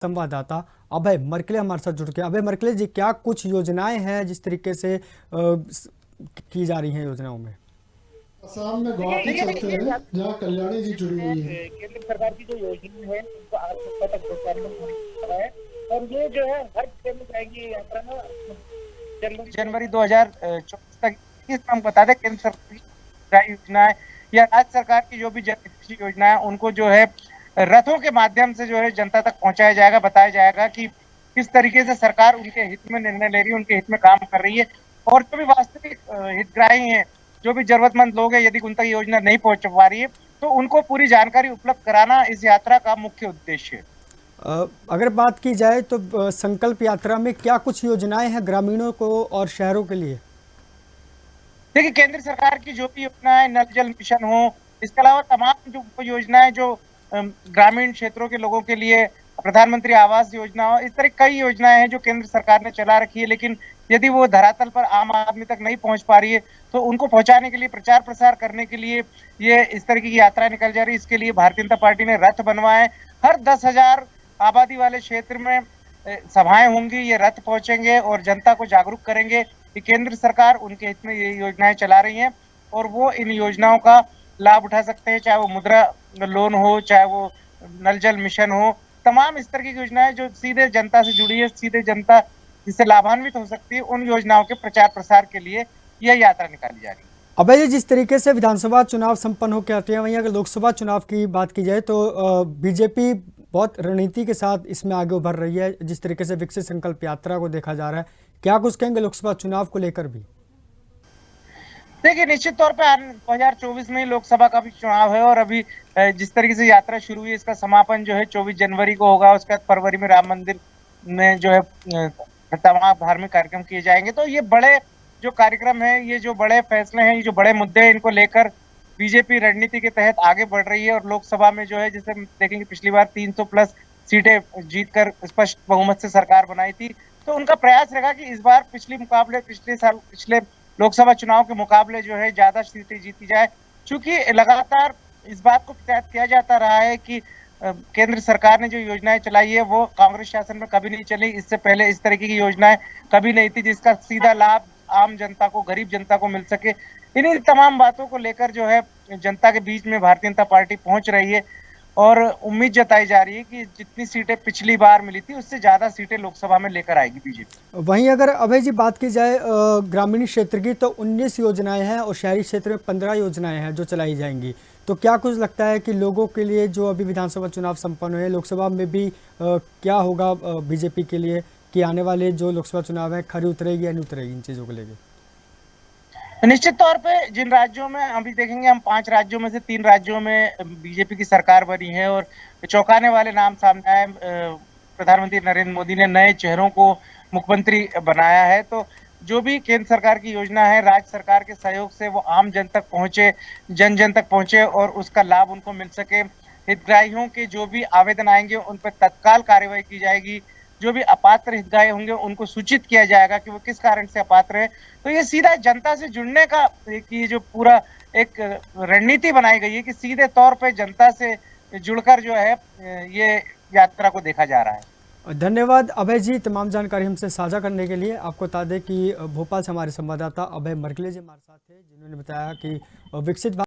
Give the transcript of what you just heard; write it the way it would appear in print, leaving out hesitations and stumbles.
संवाददाता अभय मरकले हमारे साथ जुड़ के। अभय मरकले जी, क्या कुछ योजनाएं हैं जिस तरीके से की जा रही हैं योजनाओं में? असम में गुवाहाटी देखिए चलते हैं जहाँ कल्याणी जी जुड़ी हुई है। केंद्र सरकार की जो योजना है उनको आम जनता तक पहुंचाने में मदद कर रहा है। और ये जो है हर जिले में जाएगी ये यात्रा ना जनवरी 2024 तक। इस हम बता दें, केंद्र सरकार की योजना है या राज्य सरकार की जो भी जन योजना है उनको जो है रथों के माध्यम से जो है जनता तक पहुंचाया जाएगा, बताया जाएगा कि किस तरीके से सरकार उनके हित में निर्णय ले रही है, उनके हित में काम कर रही है। और जो भी वास्तविक हितग्राही हैं, जो भी जरूरतमंद लोग हैं, यदि उन तक योजना नहीं पहुंच पा रही है तो उनको पूरी जानकारी उपलब्ध कराना इस यात्रा का मुख्य उद्देश्य है। अगर बात की जाए तो संकल्प यात्रा में क्या कुछ योजनाएं हैं ग्रामीणों को और शहरों के लिए? देखिए, केंद्र सरकार की जो भी योजनाएं, नल जल मिशन हो, इसके अलावा तमाम जो योजनाएं जो ग्रामीण क्षेत्रों के लोगों के लिए, प्रधानमंत्री आवास योजना हो, इस तरह कई योजनाएं हैं जो केंद्र सरकार ने चला रखी है। लेकिन यदि वो धरातल पर आम आदमी तक नहीं पहुंच पा रही है तो उनको पहुंचाने के लिए, प्रचार प्रसार करने के लिए ये इस तरीके की यात्रा निकल जा रही है। इसके लिए भारतीय जनता पार्टी ने रथ बनवाए। हर 10,000 आबादी वाले क्षेत्र में सभाएं होंगी, ये रथ पहुंचेंगे और जनता को जागरूक करेंगे कि केंद्र सरकार उनके हित में ये योजनाएं चला रही हैं और वो इन योजनाओं का लाभ उठा सकते हैं, चाहे वो मुद्रा लोन हो, चाहे वो नल जल मिशन हो। तमाम इस तरह की योजनाएं जो सीधे जनता से जुड़ी है, सीधे जनता जिससे लाभान्वित हो सकती है, उन योजनाओं के प्रचार प्रसार के लिए यह यात्रा निकाली जा रही है। अभय जी, जिस तरीके से विधानसभा चुनाव संपन्न होकर आते हैं, वहीं अगर लोकसभा चुनाव की बात की जाए तो बीजेपी बहुत रणनीति के साथ इसमें आगे उभर रही है। जिस तरीके से विकसित संकल्प यात्रा को देखा जा रहा है, क्या कुछ कहेंगे लोकसभा चुनाव को लेकर भी? देखिए, निश्चित तौर पे 2024 में लोकसभा का भी चुनाव है और अभी जिस तरीके से यात्रा शुरू हुई, इसका समापन जो है 24 जनवरी को होगा। उसके बाद फरवरी में राम मंदिर में जो है तमाम धार्मिक कार्यक्रम किए जाएंगे। तो ये बड़े जो कार्यक्रम है, ये जो बड़े फैसले हैं, ये जो बड़े मुद्दे हैं, इनको लेकर बीजेपी रणनीति के तहत आगे बढ़ रही है। और लोकसभा में जो है, जैसे देखेंगे पिछली बार 300 प्लस सीटें जीतकर स्पष्ट बहुमत से सरकार बनाई थी, तो उनका प्रयास रहेगा कि इस बार पिछले लोकसभा चुनाव के मुकाबले जो है ज्यादा सीटें जीती जाए। चूंकि लगातार इस बात को किया जाता रहा है कि केंद्र सरकार ने जो योजनाएं चलाई है वो कांग्रेस शासन में कभी नहीं चली। इससे पहले इस तरीके की योजनाएं कभी नहीं थी जिसका सीधा लाभ आम जनता को, गरीब जनता को मिल सके। इन्हीं तमाम बातों को लेकर जो है जनता के बीच में भारतीय जनता पार्टी पहुंच रही है और उम्मीद जताई जा रही है कि जितनी सीटें पिछली बार मिली थी उससे ज्यादा सीटें लोकसभा में लेकर आएगी बीजेपी। वहीं अगर अभय जी बात की जाए ग्रामीण क्षेत्र की, तो 19 योजनाएं हैं और शहरी क्षेत्र में 15 योजनाएं हैं जो चलाई जाएंगी। तो क्या कुछ लगता है कि लोगों के लिए जो अभी विधानसभा चुनाव संपन्न हुए, लोकसभा में भी क्या होगा बीजेपी के लिए कि आने वाले जो लोकसभा चुनाव है खरी उतरेगी या नहीं उतरेगी इन चीज़ों को लेकर? निश्चित तौर पे जिन राज्यों में अभी देखेंगे, हम 5 राज्यों में से 3 राज्यों में बीजेपी की सरकार बनी है और चौंकाने वाले नाम सामने आए। प्रधानमंत्री नरेंद्र मोदी ने नए चेहरों को मुख्यमंत्री बनाया है। तो जो भी केंद्र सरकार की योजना है, राज्य सरकार के सहयोग से वो आम जन तक पहुंचे, जन जन तक पहुंचे और उसका लाभ उनको मिल सके। हितग्राहियों के जो भी आवेदन आएंगे उन पर तत्काल कार्रवाई की जाएगी। जो भी अपात्र हितग्राही होंगे उनको सूचित किया जाएगा कि वो किस कारण से अपात्र है। तो ये सीधा जनता से जुड़ने का ये जो पूरा एक रणनीति बनाई गई है कि सीधे तौर पे जनता से जुड़कर जो है ये यात्रा को देखा जा रहा है। धन्यवाद अभय जी, तमाम जानकारी हमसे साझा करने के लिए। आपको बता दें कि भोपाल से हमारे संवाददाता अभय मरकले जी हमारे साथ थे, जिन्होंने बताया कि विकसित